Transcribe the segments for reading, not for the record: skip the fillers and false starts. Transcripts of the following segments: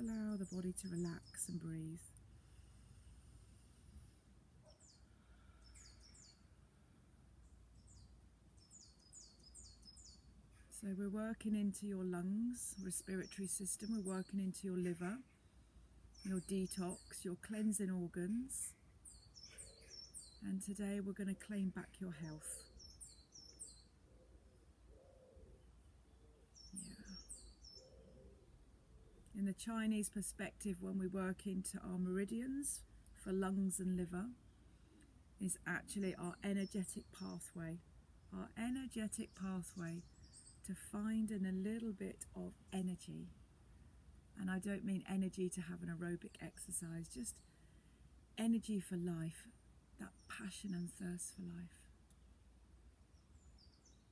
allow the body to relax and breathe. So we're working into your lungs, respiratory system, we're working into your liver, your detox, your cleansing organs. And today we're going to claim back your health. Yeah. In the Chinese perspective, when we work into our meridians for lungs and liver, is actually our energetic pathway. Our energetic pathway to find in a little bit of energy. And I don't mean energy to have an aerobic exercise, just energy for life, that passion and thirst for life.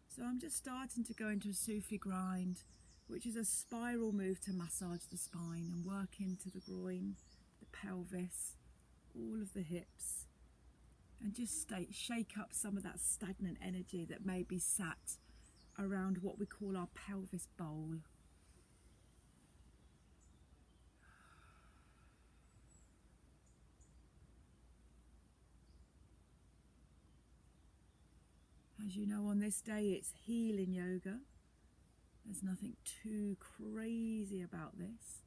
So I'm just starting to go into a Sufi grind, which is a spiral move to massage the spine and work into the groin, the pelvis, all of the hips, and just shake up some of that stagnant energy that may be sat around what we call our pelvis bowl. As you know, on this day it's healing yoga. There's nothing too crazy about this.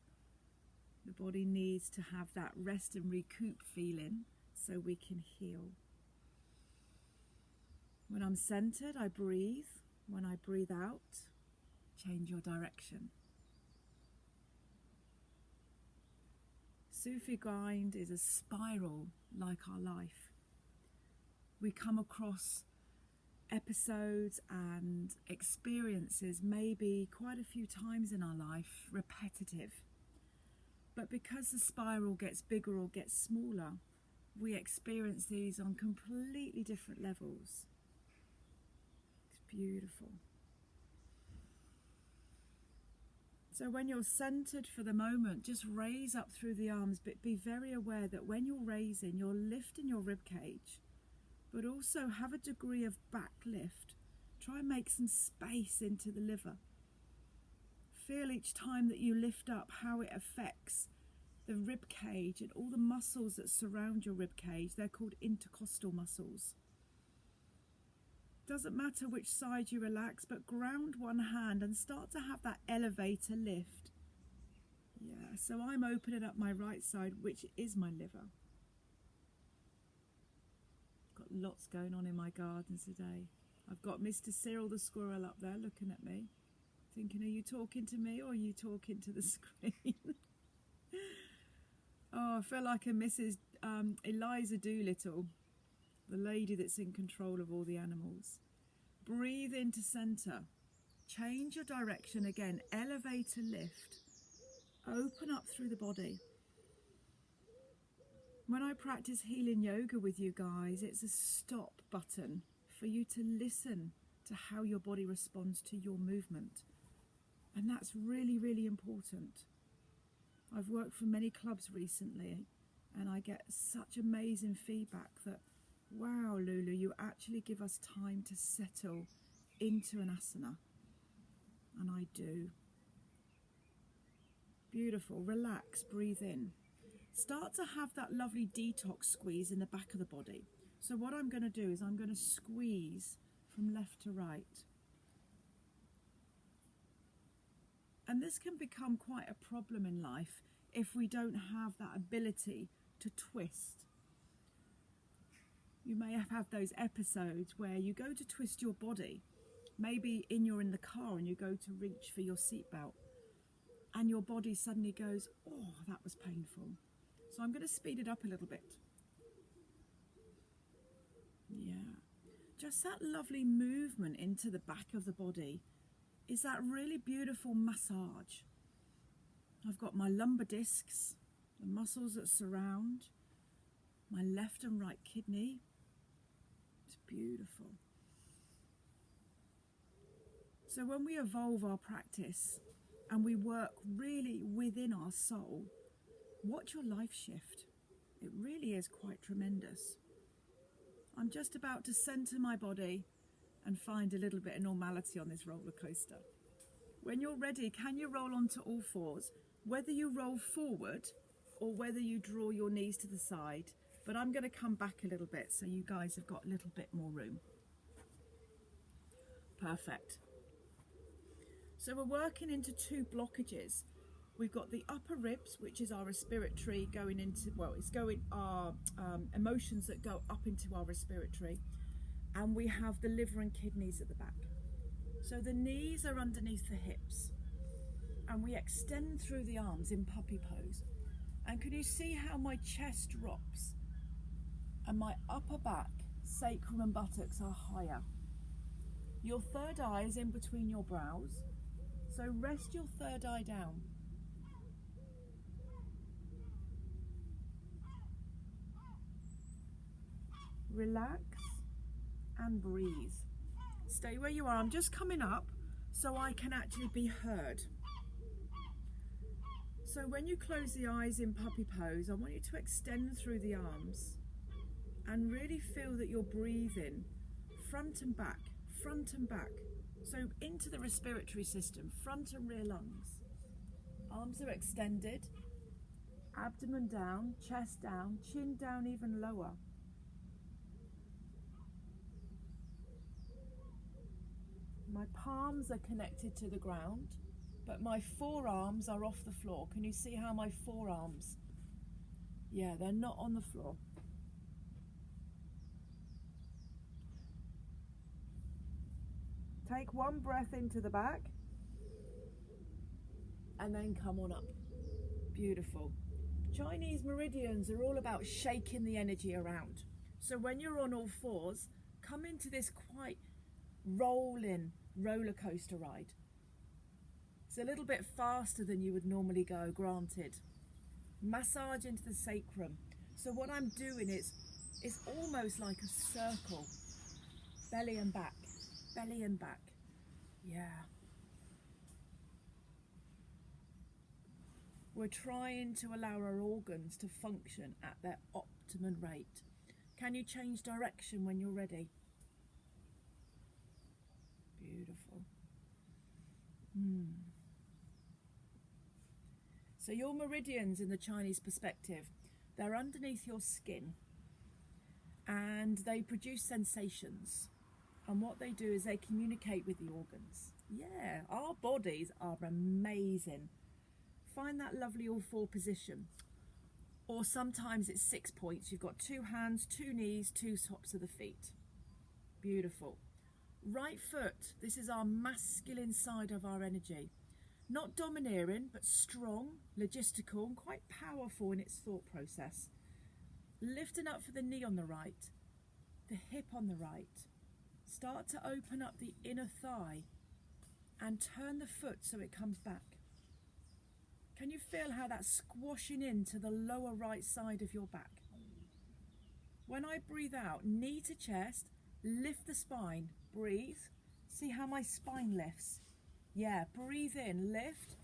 The body needs to have that rest and recoup feeling so we can heal. When I'm centered, I breathe. When I breathe out, change your direction. Sufi grind is a spiral like our life. We come across episodes and experiences maybe quite a few times in our life, repetitive. But because the spiral gets bigger or gets smaller, we experience these on completely different levels. It's beautiful. So when you're centered for the moment, just raise up through the arms, but be very aware that when you're raising, you're lifting your rib cage, but also have a degree of back lift. Try and make some space into the liver. Feel each time that you lift up how it affects the rib cage and all the muscles that surround your rib cage. They're called intercostal muscles. Doesn't matter which side you relax, but ground one hand and start to have that elevator lift. Yeah, so I'm opening up my right side, which is my liver. Got lots going on in my garden today. I've got Mr. Cyril the squirrel up there looking at me, thinking, are you talking to me or are you talking to the screen? Oh, I feel like a Mrs. Eliza Doolittle, the lady that's in control of all the animals. Breathe into center. Change your direction again. Elevator lift. Open up through the body. When I practice healing yoga with you guys, it's a stop button for you to listen to how your body responds to your movement. And that's really, really important. I've worked for many clubs recently and I get such amazing feedback that, wow, Lulu, you actually give us time to settle into an asana. And I do. Beautiful. Relax, breathe in. Start to have that lovely detox squeeze in the back of the body. So what I'm going to do is I'm going to squeeze from left to right. And this can become quite a problem in life if we don't have that ability to twist. You may have had those episodes where you go to twist your body, maybe you're in the car and you go to reach for your seatbelt and your body suddenly goes, oh, that was painful. So I'm going to speed it up a little bit. Yeah, just that lovely movement into the back of the body is that really beautiful massage. I've got my lumbar discs, the muscles that surround my left and right kidney. It's beautiful. So when we evolve our practice and we work really within our soul, watch your life shift. It really is quite tremendous. I'm just about to center my body and find a little bit of normality on this roller coaster. When you're ready, can you roll onto all fours? Whether you roll forward or whether you draw your knees to the side, but I'm going to come back a little bit so you guys have got a little bit more room. Perfect. So we're working into two blockages. We've got the upper ribs, which is our respiratory going into, well, it's going our emotions that go up into our respiratory. And we have the liver and kidneys at the back. So the knees are underneath the hips. And we extend through the arms in puppy pose. And can you see how my chest drops? And my upper back, sacrum and buttocks are higher. Your third eye is in between your brows. So rest your third eye down. Relax and breathe. Stay where you are. I'm just coming up so I can actually be heard. So when you close the eyes in puppy pose, I want you to extend through the arms and really feel that you're breathing front and back, front and back. So into the respiratory system, front and rear lungs. Arms are extended, abdomen down, chest down, chin down even lower. My palms are connected to the ground, but my forearms are off the floor. Can you see how my forearms, yeah, they're not on the floor. Take one breath into the back and then come on up. Beautiful. Chinese meridians are all about shaking the energy around. So when you're on all fours, come into this quite rolling roller coaster ride. It's a little bit faster than you would normally go, granted. Massage into the sacrum. So what I'm doing is, it's almost like a circle. Belly and back, belly and back. Yeah. We're trying to allow our organs to function at their optimum rate. Can you change direction when you're ready? Beautiful. So your meridians in the Chinese perspective, they're underneath your skin and they produce sensations. And what they do is they communicate with the organs. Yeah, our bodies are amazing. Find that lovely all four position. Or sometimes it's 6 points. You've got 2 hands, 2 knees, 2 tops of the feet. Beautiful. Right foot, this is our masculine side of our energy. Not domineering, but strong, logistical, and quite powerful in its thought process. Lifting up for the knee on the right, the hip on the right. Start to open up the inner thigh and turn the foot so it comes back. Can you feel how that's squashing into the lower right side of your back? When I breathe out, knee to chest, lift the spine, breathe. See how my spine lifts? Yeah, breathe in, lift,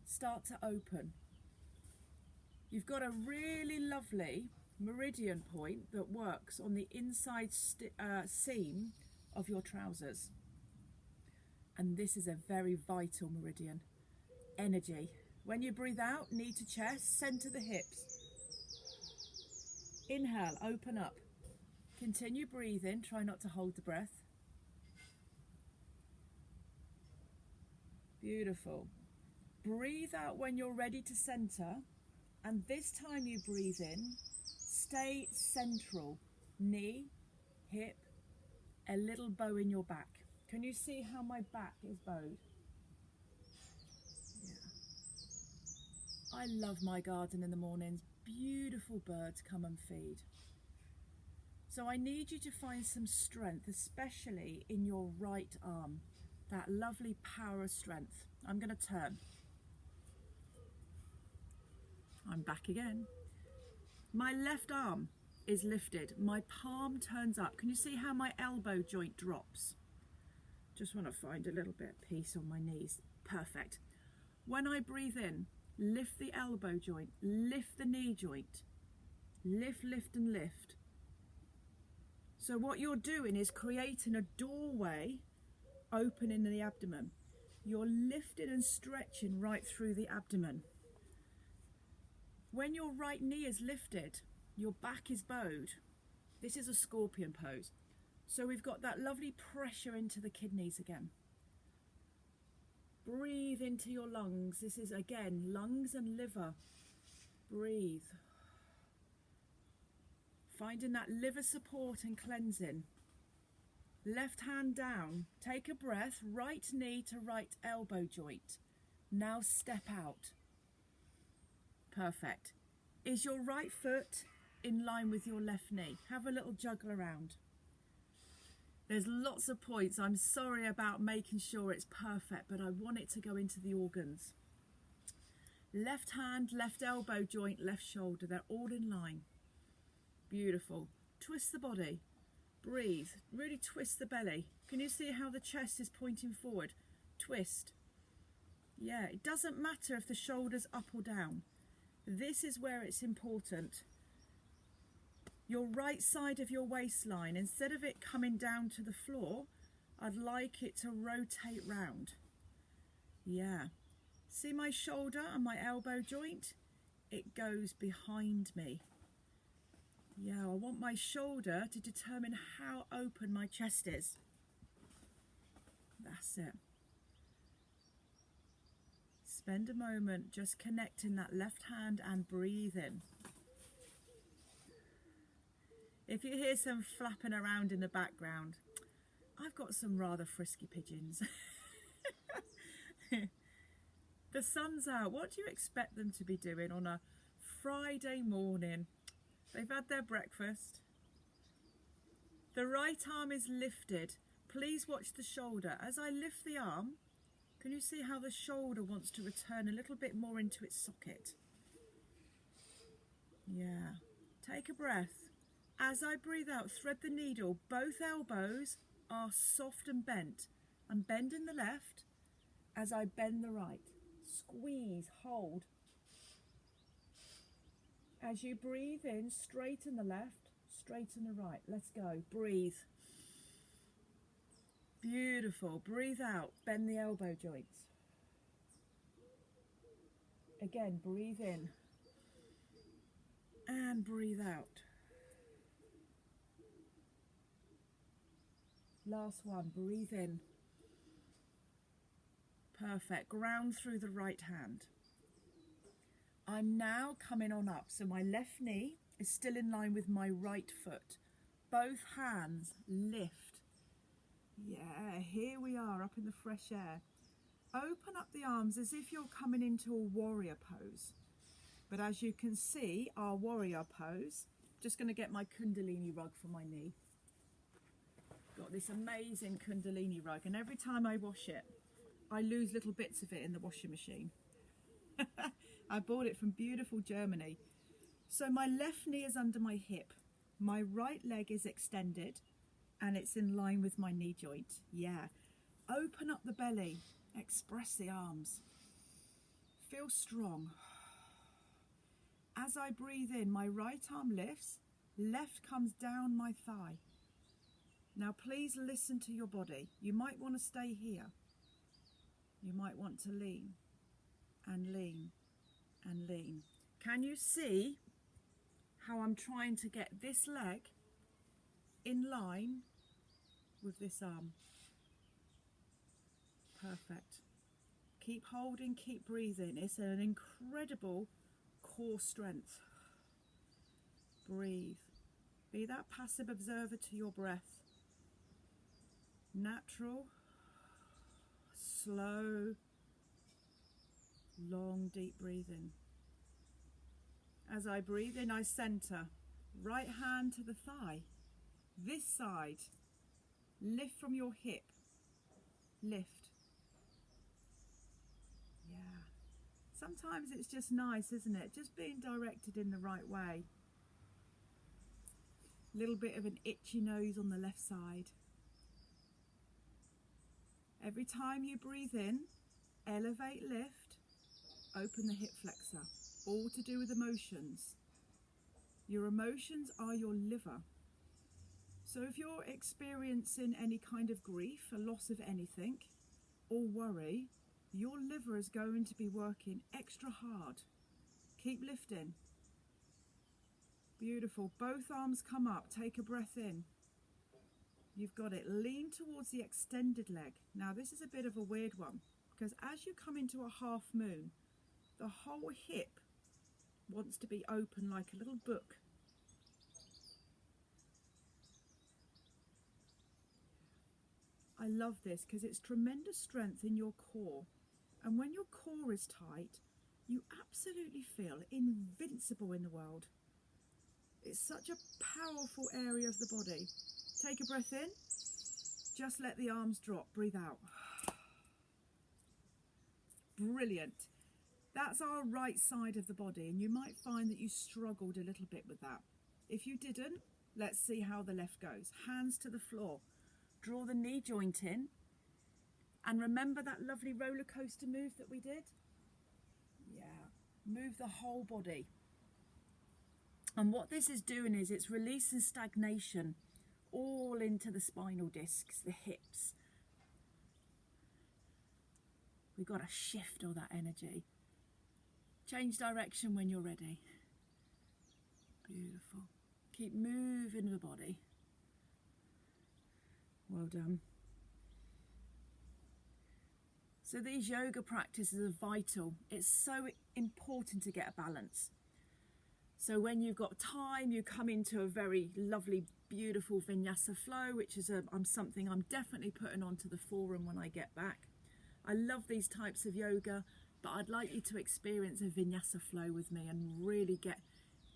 start to open. You've got a really lovely meridian point that works on the inside seam of your trousers. And this is a very vital meridian. Energy. When you breathe out, knee to chest, center the hips. Inhale, open up. Continue breathing, try not to hold the breath. Beautiful. Breathe out when you're ready to center, and this time you breathe in, stay central. Knee, hip, a little bow in your back. Can you see how my back is bowed? I love my garden in the mornings. Beautiful birds come and feed. So I need you to find some strength, especially in your right arm. That lovely power of strength. I'm going to turn. I'm back again. My left arm is lifted. My palm turns up. Can you see how my elbow joint drops? Just want to find a little bit of peace on my knees. Perfect. When I breathe in, lift the elbow joint, lift the knee joint, lift, lift and lift. So what you're doing is creating a doorway opening in the abdomen. You're lifted and stretching right through the abdomen. When your right knee is lifted, your back is bowed. This is a scorpion pose. So we've got that lovely pressure into the kidneys again. Breathe into your lungs. This is, again, lungs and liver. Breathe. Finding that liver support and cleansing. Left hand down. Take a breath. Right knee to right elbow joint. Now step out. Perfect. Is your right foot in line with your left knee? Have a little juggle around. There's lots of points. I'm sorry about making sure it's perfect, but I want it to go into the organs. Left hand, left elbow joint, left shoulder. They're all in line. Beautiful. Twist the body. Breathe. Really twist the belly. Can you see how the chest is pointing forward? Twist. Yeah, it doesn't matter if the shoulder's up or down. This is where it's important. Your right side of your waistline, instead of it coming down to the floor, I'd like it to rotate round. Yeah. See my shoulder and my elbow joint? It goes behind me. Yeah, I want my shoulder to determine how open my chest is. That's it. Spend a moment just connecting that left hand and breathing. If you hear some flapping around in the background, I've got some rather frisky pigeons. The sun's out. What do you expect them to be doing on a Friday morning? They've had their breakfast. The right arm is lifted. Please watch the shoulder. As I lift the arm, can you see how the shoulder wants to return a little bit more into its socket? Yeah. Take a breath. As I breathe out, thread the needle. Both elbows are soft and bent. I'm bending the left as I bend the right. Squeeze, hold. As you breathe in, straighten the left, straighten the right. Let's go. Breathe. Beautiful. Breathe out. Bend the elbow joints. Again, breathe in. And breathe out. Last one. Breathe in. Perfect. Ground through the right hand. I'm now coming on up. So my left knee is still in line with my right foot. Both hands lift. Yeah, here we are up in the fresh air. Open up the arms as if you're coming into a warrior pose. But as you can see, our warrior pose, just going to get my Kundalini rug for my knee. Got this amazing Kundalini rug, and every time I wash it, I lose little bits of it in the washing machine. I bought it from beautiful Germany. So my left knee is under my hip. My right leg is extended and it's in line with my knee joint. Yeah. Open up the belly. Express the arms. Feel strong. As I breathe in, my right arm lifts. Left comes down my thigh. Now please listen to your body. You might want to stay here. You might want to lean and lean and lean. Can you see how I'm trying to get this leg in line with this arm? Perfect. Keep holding, keep breathing. It's an incredible core strength. Breathe. Be that passive observer to your breath. Natural, slow, long, deep breathing. As I breathe in, I center. Right hand to the thigh. This side. Lift from your hip. Lift. Yeah. Sometimes it's just nice, isn't it? Just being directed in the right way. Little bit of an itchy nose on the left side. Every time you breathe in, elevate, lift, open the hip flexor. All to do with emotions. Your emotions are your liver. So if you're experiencing any kind of grief, a loss of anything, or worry, your liver is going to be working extra hard. Keep lifting. Beautiful. Both arms come up. Take a breath in. You've got it. Lean towards the extended leg. Now this is a bit of a weird one, because as you come into a half moon, the whole hip wants to be open like a little book. I love this because it's tremendous strength in your core. And when your core is tight, you absolutely feel invincible in the world. It's such a powerful area of the body. Take a breath in. Just let the arms drop. Breathe out. Brilliant. That's our right side of the body, and you might find that you struggled a little bit with that. If you didn't, let's see how the left goes. Hands to the floor. Draw the knee joint in. And remember that lovely roller coaster move that we did? Yeah. Move the whole body. And what this is doing is it's releasing stagnation all into the spinal discs, the hips. We've got to shift all that energy. Change direction when you're ready. Beautiful. Keep moving the body. Well done. So these yoga practices are vital. It's so important to get a balance. So when you've got time, you come into a very lovely, beautiful vinyasa flow, which is something I'm definitely putting onto the forum when I get back. I love these types of yoga, but I'd like you to experience a vinyasa flow with me and really get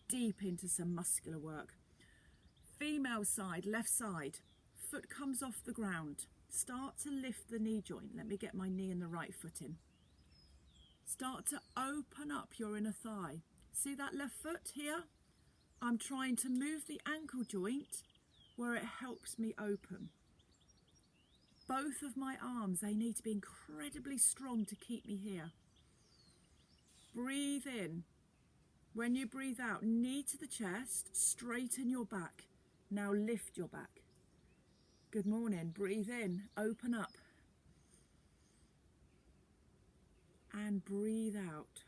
deep into some muscular work. Female side, left side, foot comes off the ground. Start to lift the knee joint. Let me get my knee and the right foot in. Start to open up your inner thigh. See that left foot here? I'm trying to move the ankle joint where it helps me open. Both of my arms, they need to be incredibly strong to keep me here. Breathe in. When you breathe out, knee to the chest, straighten your back. Now lift your back. Good morning. Breathe in, open up. And breathe out.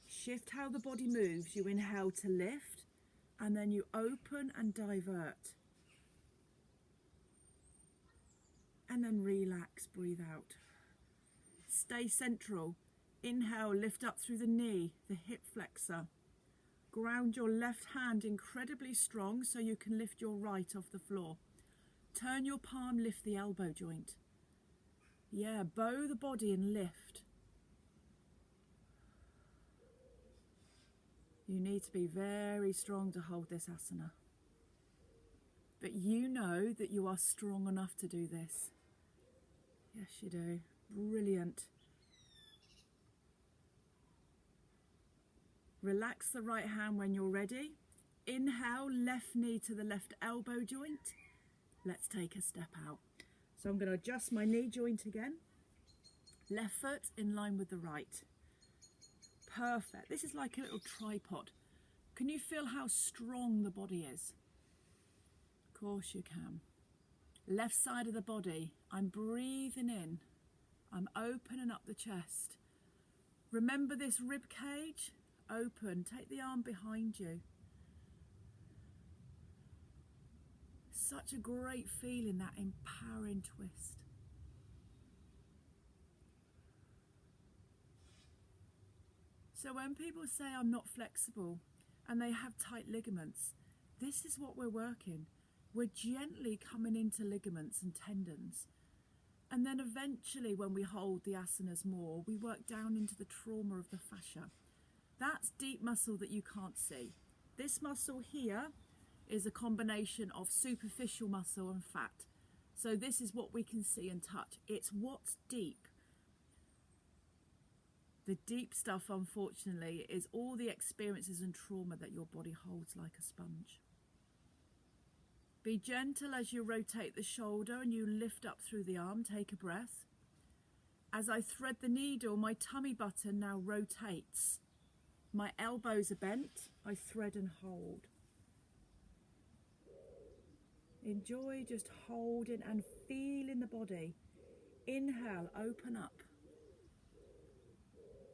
Shift how the body moves. You inhale to lift, and then you open and divert. And then relax, breathe out. Stay central. Inhale, lift up through the knee, the hip flexor. Ground your left hand incredibly strong so you can lift your right off the floor. Turn your palm, lift the elbow joint. Yeah, bow the body and lift. You need to be very strong to hold this asana. But you know that you are strong enough to do this. Yes, you do. Brilliant. Relax the right hand when you're ready. Inhale, left knee to the left elbow joint. Let's take a step out. So I'm going to adjust my knee joint again. Left foot in line with the right. Perfect. This is like a little tripod. Can you feel how strong the body is? Of course you can. Left side of the body. I'm breathing in. I'm opening up the chest. Remember this rib cage? Open. Take the arm behind you. Such a great feeling, that empowering twist. So when people say I'm not flexible and they have tight ligaments, this is what we're working. We're gently coming into ligaments and tendons. And then eventually when we hold the asanas more, we work down into the trauma of the fascia. That's deep muscle that you can't see. This muscle here is a combination of superficial muscle and fat. So this is what we can see and touch. It's what's deep. The deep stuff, unfortunately, is all the experiences and trauma that your body holds like a sponge. Be gentle as you rotate the shoulder and you lift up through the arm. Take a breath. As I thread the needle, my tummy button now rotates. My elbows are bent. I thread and hold. Enjoy just holding and feeling the body. Inhale, open up.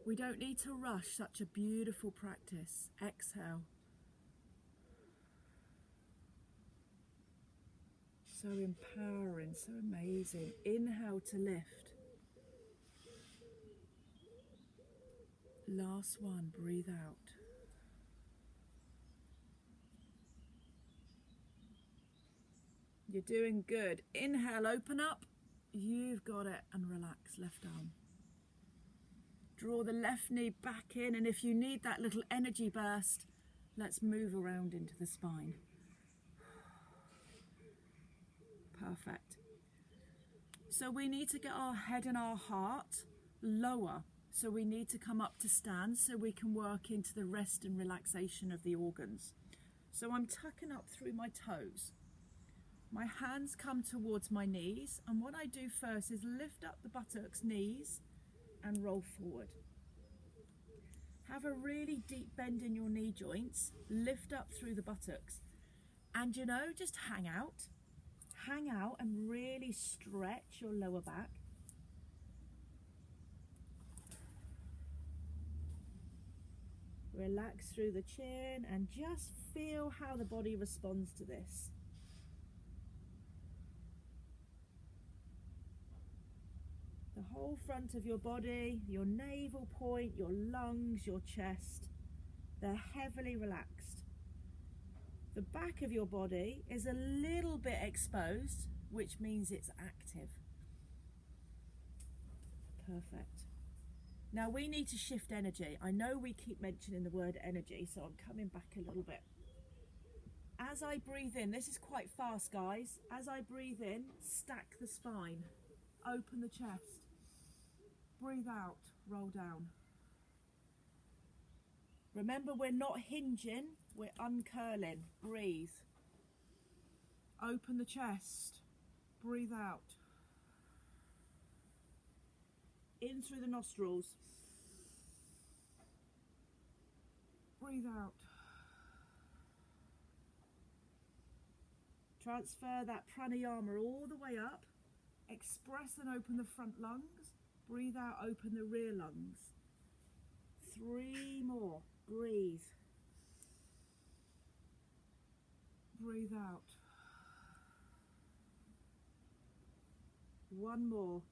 We don't need to rush such a beautiful practice. Exhale. So empowering, so amazing. Inhale to lift. Last one, breathe out. You're doing good. Inhale, open up. You've got it. And relax, left arm. Draw the left knee back in, and if you need that little energy burst, let's move around into the spine. Perfect. So we need to get our head and our heart lower. So we need to come up to stand so we can work into the rest and relaxation of the organs. So I'm tucking up through my toes. My hands come towards my knees, and what I do first is lift up the buttocks, knees, and roll forward. Have a really deep bend in your knee joints, lift up through the buttocks, and just hang out and really stretch your lower back. Relax through the chin and just feel how the body responds to this. The whole front of your body, your navel point, your lungs, your chest, they're heavily relaxed. The back of your body is a little bit exposed, which means it's active. Perfect. Now we need to shift energy. I know we keep mentioning the word energy, so I'm coming back a little bit. As I breathe in, this is quite fast, guys. As I breathe in, stack the spine, open the chest. Breathe out, roll down. Remember, we're not hinging, we're uncurling. Breathe. Open the chest. Breathe out. In through the nostrils. Breathe out. Transfer that pranayama all the way up. Express and open the front lungs. Breathe out, open the rear lungs. 3 more. Breathe. Breathe out. 1 more.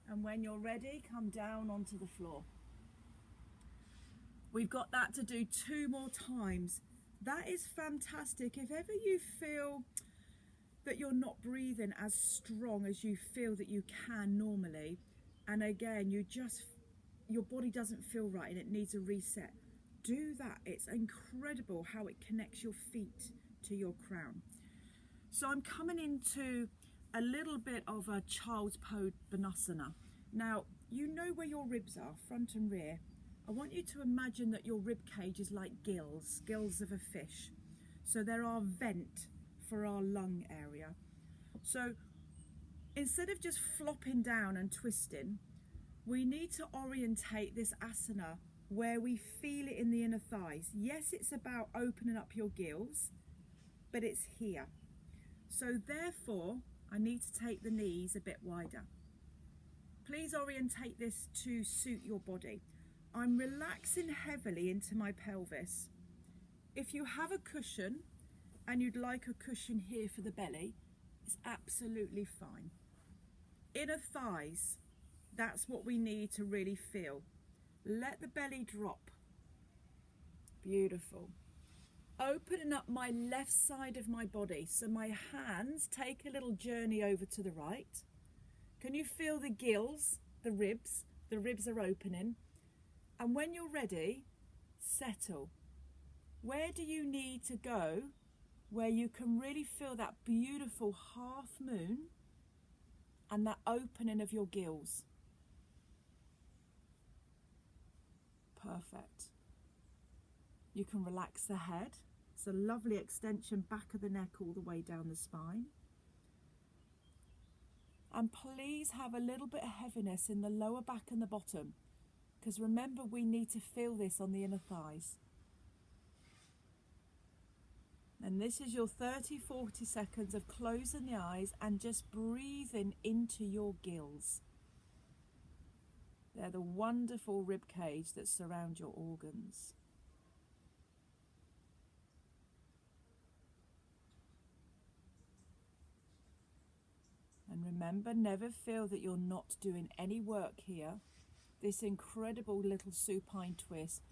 And when you're ready, come down onto the floor. We've got that to do 2 more times. That is fantastic. If ever you feel that you're not breathing as strong as you feel that you can normally, and again, your body doesn't feel right and it needs a reset, do that. It's incredible how it connects your feet to your crown. So I'm coming into a little bit of a child's pose Banasana. Now, you know where your ribs are, front and rear. I want you to imagine that your rib cage is like gills of a fish. So there are vent for our lung area. So instead of just flopping down and twisting, we need to orientate this asana where we feel it in the inner thighs. Yes, it's about opening up your gills, but it's here. So therefore, I need to take the knees a bit wider. Please orientate this to suit your body. I'm relaxing heavily into my pelvis. If you have a cushion and you'd like a cushion here for the belly, it's absolutely fine. Inner thighs, that's what we need to really feel. Let the belly drop. Beautiful. Opening up my left side of my body, so my hands take a little journey over to the right. Can you feel the gills, the ribs? The ribs are opening. And when you're ready, settle. Where do you need to go where you can really feel that beautiful half moon and that opening of your gills? Perfect. You can relax the head. It's a lovely extension back of the neck all the way down the spine. And please have a little bit of heaviness in the lower back and the bottom, because remember, we need to feel this on the inner thighs. And this is your 30-40 seconds of closing the eyes and just breathing into your gills. They're the wonderful rib cage that surround your organs. And remember, never feel that you're not doing any work here. This incredible little supine twist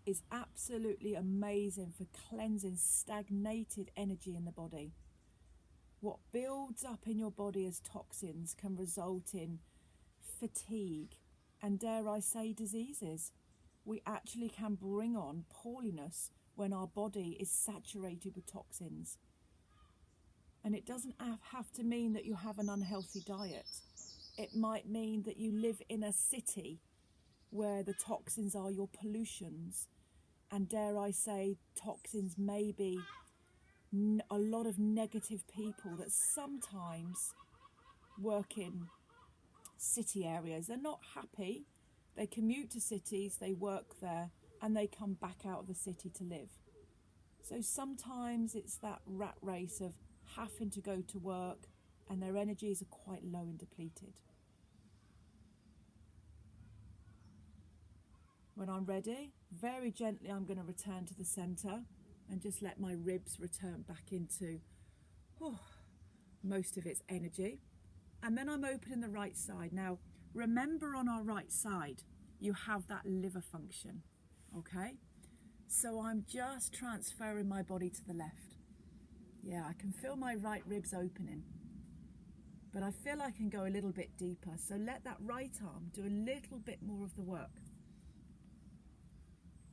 is absolutely amazing for cleansing stagnated energy in the body. What builds up in your body as toxins can result in fatigue and, dare I say, diseases. We actually can bring on poorliness when our body is saturated with toxins. And it doesn't have to mean that you have an unhealthy diet. It might mean that you live in a city where the toxins are your pollutions. And dare I say, toxins may be a lot of negative people that sometimes work in city areas. They're not happy. They commute to cities, they work there, and they come back out of the city to live. So sometimes it's that rat race of having to go to work and their energies are quite low and depleted. When I'm ready, very gently I'm going to return to the center and just let my ribs return back into most of its energy. And then I'm opening the right side. Now, remember, on our right side, you have that liver function, okay? So I'm just transferring my body to the left. Yeah, I can feel my right ribs opening, but I feel I can go a little bit deeper. So let that right arm do a little bit more of the work.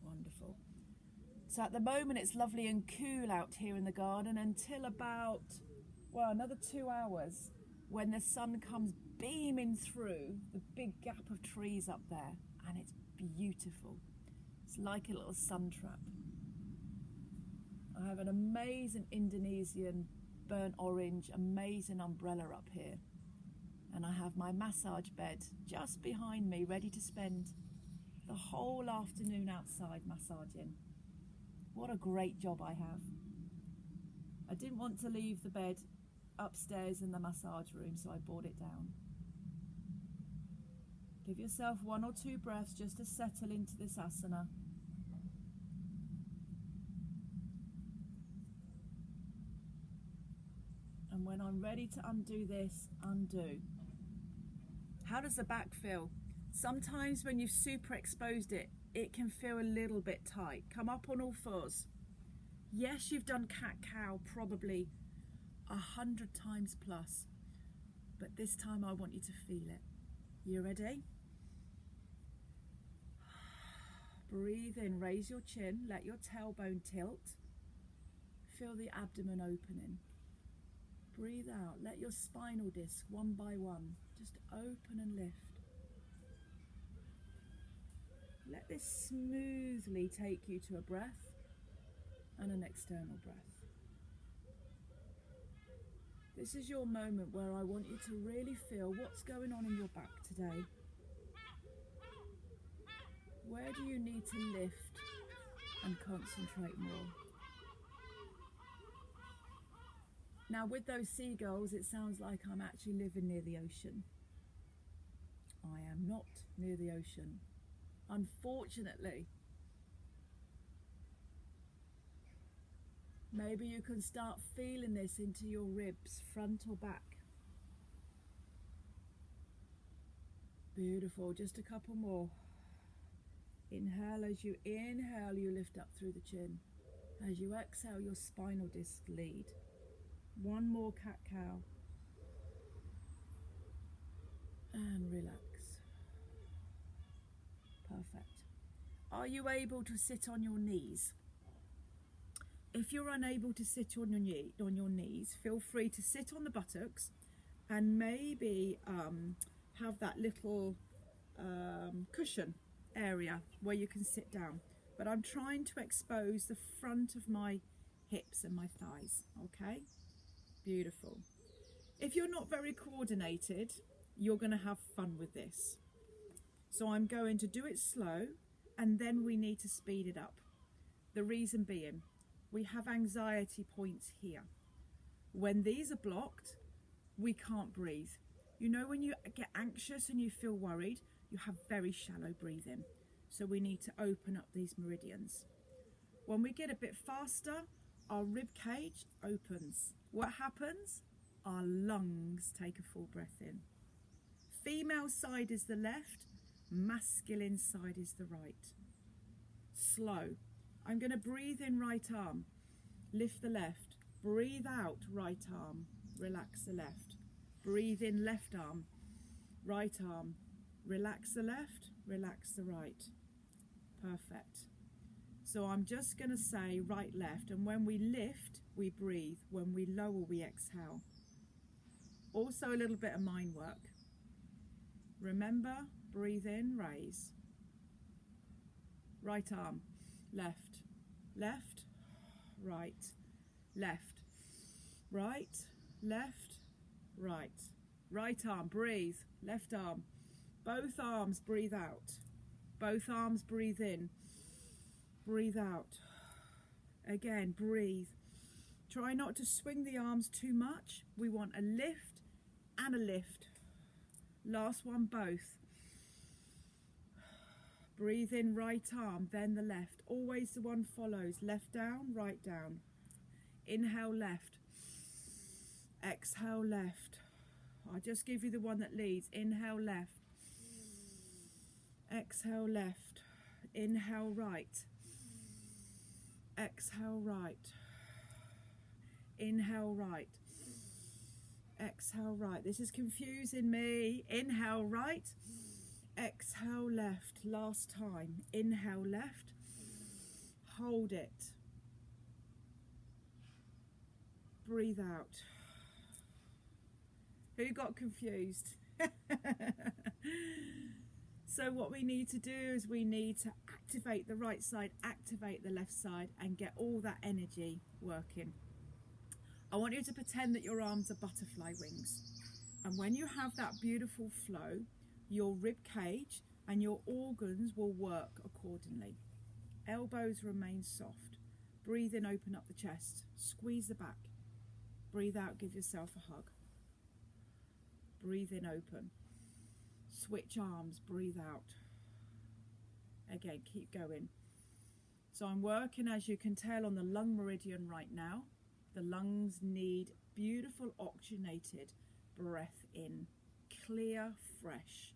Wonderful. So at the moment it's lovely and cool out here in the garden until about, well, another 2 hours, when the sun comes beaming through the big gap of trees up there, and it's beautiful. It's like a little sun trap. I have an amazing Indonesian burnt orange, amazing umbrella up here. And I have my massage bed just behind me, ready to spend the whole afternoon outside massaging. What a great job I have. I didn't want to leave the bed upstairs in the massage room, so I brought it down. Give yourself 1 or 2 breaths just to settle into this asana. And when I'm ready to undo this, undo. How does the back feel? Sometimes when you've super exposed it, it can feel a little bit tight. Come up on all fours. Yes, you've done cat-cow probably 100 times plus, but this time I want you to feel it. You ready? Breathe in, raise your chin, let your tailbone tilt. Feel the abdomen opening. Breathe out, let your spinal disc one by one just open and lift. Let this smoothly take you to a breath and an external breath. This is your moment where I want you to really feel what's going on in your back today. Where do you need to lift and concentrate more? Now, with those seagulls, it sounds like I'm actually living near the ocean. I am not near the ocean, unfortunately. Maybe you can start feeling this into your ribs, front or back. Beautiful, just a couple more. Inhale, as you inhale, you lift up through the chin. As you exhale, your spinal disc lead. 1 more cat-cow. And relax. Perfect. Are you able to sit on your knees? If you're unable to sit on your knees, feel free to sit on the buttocks and maybe have that little cushion area where you can sit down. But I'm trying to expose the front of my hips and my thighs, okay? Beautiful. If you're not very coordinated, you're going to have fun with this. So I'm going to do it slow, and then we need to speed it up. The reason being, We have anxiety points here. When these are blocked, we can't breathe. You know, when you get anxious and you feel worried, you have very shallow breathing. So we need to open up these meridians. When we get a bit faster, our rib cage opens. What happens? Our lungs take a full breath in. Female side is the left, masculine side is the right. Slow. I'm going to breathe in right arm, lift the left. Breathe out right arm, relax the left. Breathe in left arm, right arm. Relax the left, relax the right. Perfect. So I'm just going to say right, left, and when we lift, we breathe. When we lower, we exhale. Also a little bit of mind work. Remember, breathe in, raise. Right arm, left, left, right, left, right, left, right. Right arm, breathe, left arm. Both arms, breathe out. Both arms, breathe in. Breathe out. Again, breathe. Try not to swing the arms too much. We want a lift and a lift. Last one, both. Breathe in right arm, then the left. Always the one follows. Left down, right down. Inhale left. Exhale left. I'll just give you the one that leads. Inhale left. Exhale left. Inhale right. Exhale right. Inhale right. Exhale right. This is confusing me. Inhale right. Exhale left. Last time. Inhale left. Hold it. Breathe out. Who got confused? So what we need to do is we need to activate the right side, activate the left side, and get all that energy working. I want you to pretend that your arms are butterfly wings. And when you have that beautiful flow, your rib cage and your organs will work accordingly. Elbows remain soft. Breathe in, open up the chest. Squeeze the back. Breathe out, give yourself a hug. Breathe in, open. Switch arms, breathe out. Again, keep going. So I'm working, as you can tell, on the lung meridian right now. The lungs need beautiful oxygenated breath in, clear, fresh.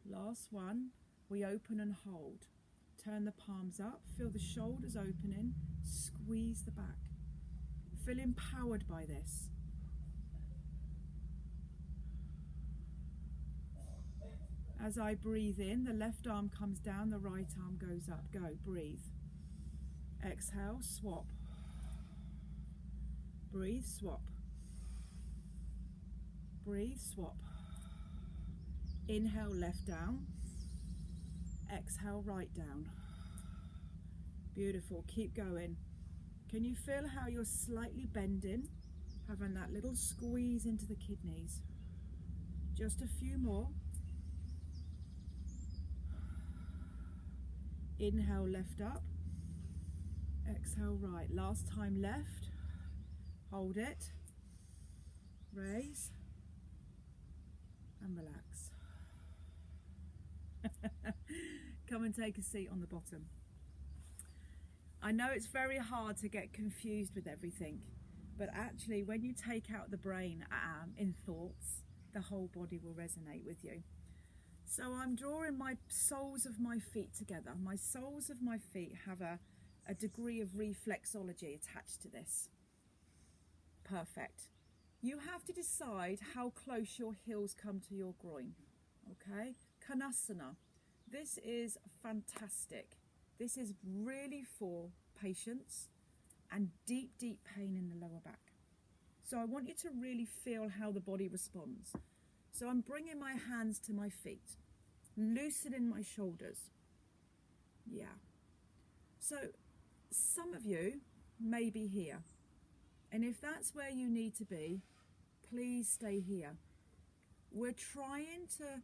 Last one, we open and hold. Turn the palms up, feel the shoulders opening, squeeze the back. Feel empowered by this. As I breathe in, the left arm comes down, the right arm goes up. Go, breathe. Exhale, swap. Breathe, swap. Breathe, swap. Inhale, left down. Exhale, right down. Beautiful, keep going. Can you feel how you're slightly bending, having that little squeeze into the kidneys? Just a few more. Inhale, left up. Exhale, right. Last time left. Hold it. Raise. And relax. Come and take a seat on the bottom. I know it's very hard to get confused with everything, but actually when you take out the brain in thoughts, the whole body will resonate with you. So I'm drawing my soles of my feet together. My soles of my feet have a degree of reflexology attached to this. Perfect. You have to decide how close your heels come to your groin. Okay? Konasana. This is fantastic. This is really for patience and deep, deep pain in the lower back. So I want you to really feel how the body responds. So I'm bringing my hands to my feet, loosening my shoulders. Yeah. So some of you may be here. And if that's where you need to be, please stay here. We're trying to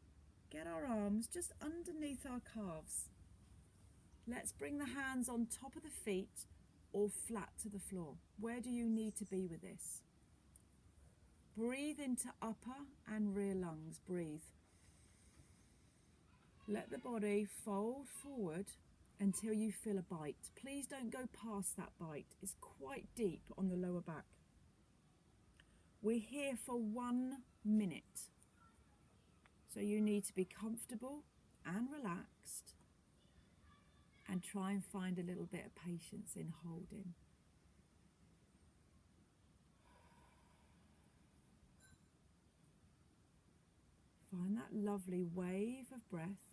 get our arms just underneath our calves. Let's bring the hands on top of the feet or flat to the floor. Where do you need to be with this? Breathe into upper and rear lungs. Breathe. Let the body fold forward until you feel a bite. Please don't go past that bite. It's quite deep on the lower back. We're here for 1 minute. So you need to be comfortable and relaxed and try and find a little bit of patience in holding. Find that lovely wave of breath.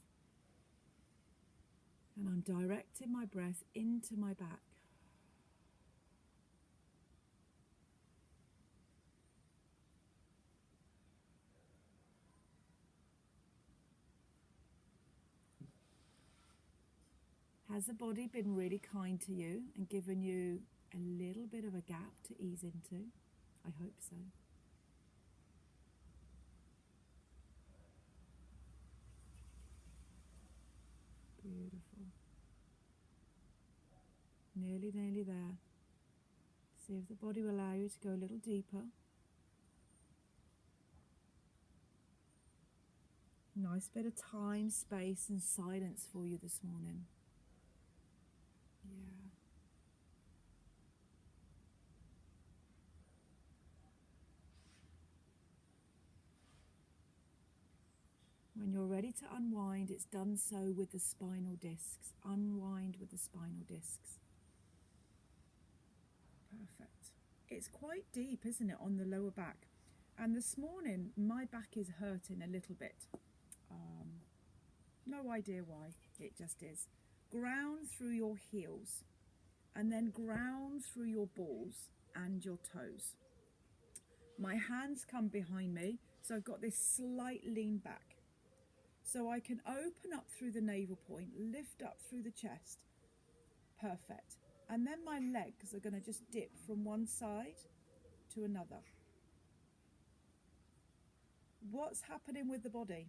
And I'm directing my breath into my back. Has the body been really kind to you and given you a little bit of a gap to ease into? I hope so. Beautiful. Nearly there. See if the body will allow you to go a little deeper. Nice bit of time, space and silence for you this morning. Yeah. When you're ready to unwind, it's done so with the spinal discs. Unwind with the spinal discs. Perfect. It's quite deep, isn't it, on the lower back? And this morning, my back is hurting a little bit. No idea why, it just is. Ground through your heels and then ground through your balls and your toes. My hands come behind me, so I've got this slight lean back. So I can open up through the navel point, lift up through the chest. Perfect. And then my legs are going to just dip from one side to another. What's happening with the body?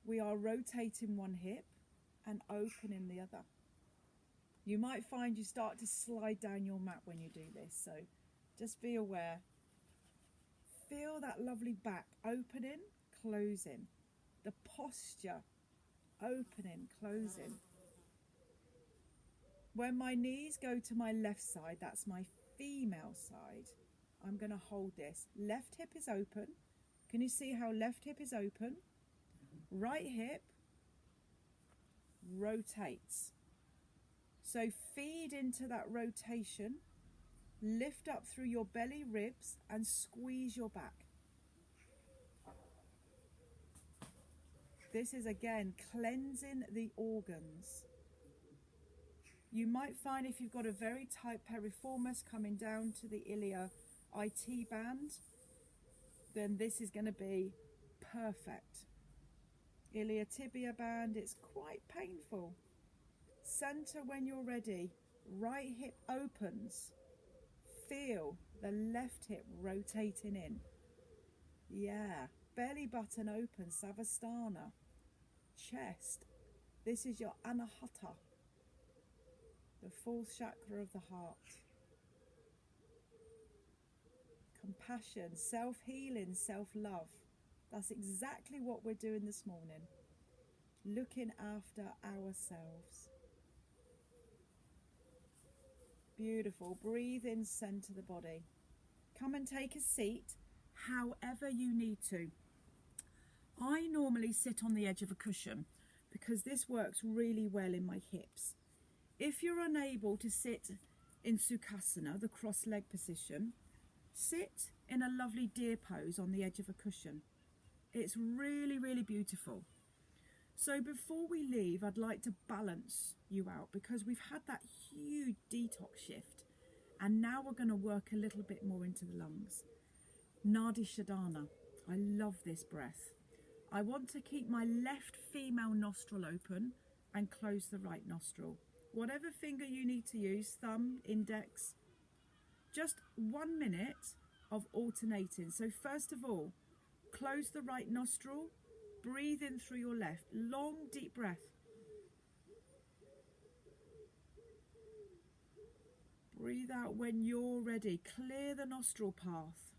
We are rotating one hip and opening the other. You might find you start to slide down your mat when you do this, so just be aware. Feel that lovely back opening, closing. The posture, opening, closing. When my knees go to my left side, that's my female side, I'm going to hold this. Left hip is open. Can you see how left hip is open? Right hip rotates. So feed into that rotation, lift up through your belly, ribs, and squeeze your back. This is again cleansing the organs. You might find if you've got a very tight piriformis coming down to the ilia IT band, then this is going to be perfect. Iliotibia band, it's quite painful. Center when you're ready. Right hip opens. Feel the left hip rotating in. Yeah. Belly button open, Savastana. Chest. This is your Anahata, the fourth chakra of the heart. Compassion, self-healing, self-love. That's exactly what we're doing this morning. Looking after ourselves. Beautiful. Breathe in, center the body. Come and take a seat however you need to. I normally sit on the edge of a cushion because this works really well in my hips. If you're unable to sit in Sukhasana, the cross-leg position, sit in a lovely deer pose on the edge of a cushion. It's really, really beautiful. So before we leave, I'd like to balance you out because we've had that huge detox shift and now we're going to work a little bit more into the lungs. Nadi Shodhana. I love this breath. I want to keep my left female nostril open and close the right nostril. Whatever finger you need to use, thumb, index, just 1 minute of alternating. So first of all, close the right nostril, Breathe in through your left. Long, deep breath. Breathe out when you're ready. Clear the nostril path.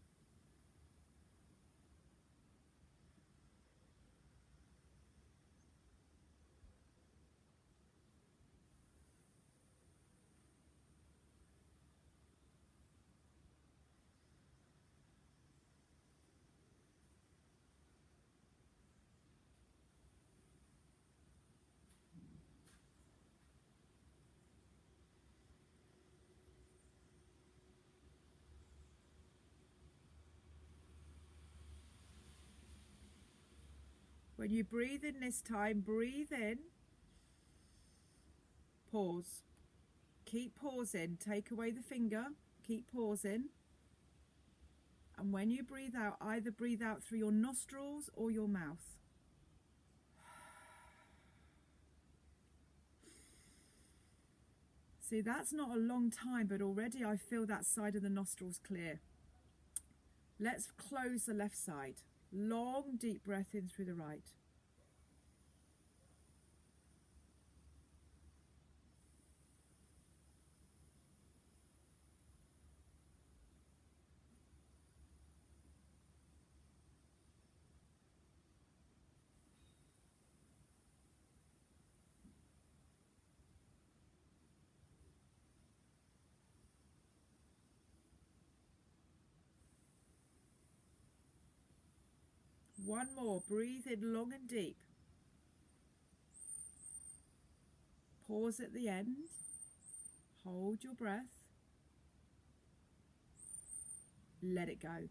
When you breathe in this time, breathe in, pause. Keep pausing. Take away the finger, keep pausing. And when you breathe out, either breathe out through your nostrils or your mouth. See, that's not a long time, but already I feel that side of the nostrils clear. Let's close the left side. Long, deep breath in through the right. One more. Breathe in long and deep. Pause at the end. Hold your breath. Let it go.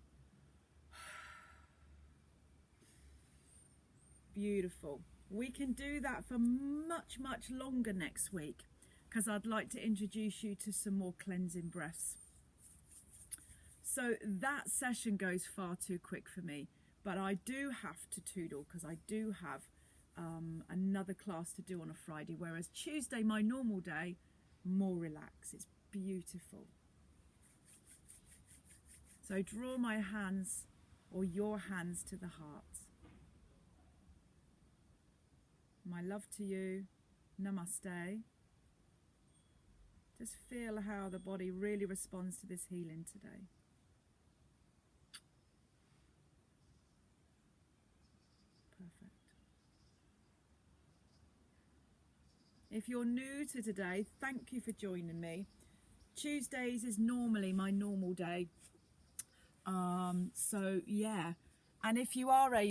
Beautiful. We can do that for much, much longer next week because I'd like to introduce you to some more cleansing breaths. So that session goes far too quick for me, but I do have to toodle because I do have another class to do on a Friday, whereas Tuesday, my normal day, more relaxed. It's beautiful. So draw my hands or your hands to the heart. My love to you. Namaste. Just feel how the body really responds to this healing today. Perfect. If you're new to today, thank you for joining me. Tuesdays is normally my normal day. So yeah, and if you are able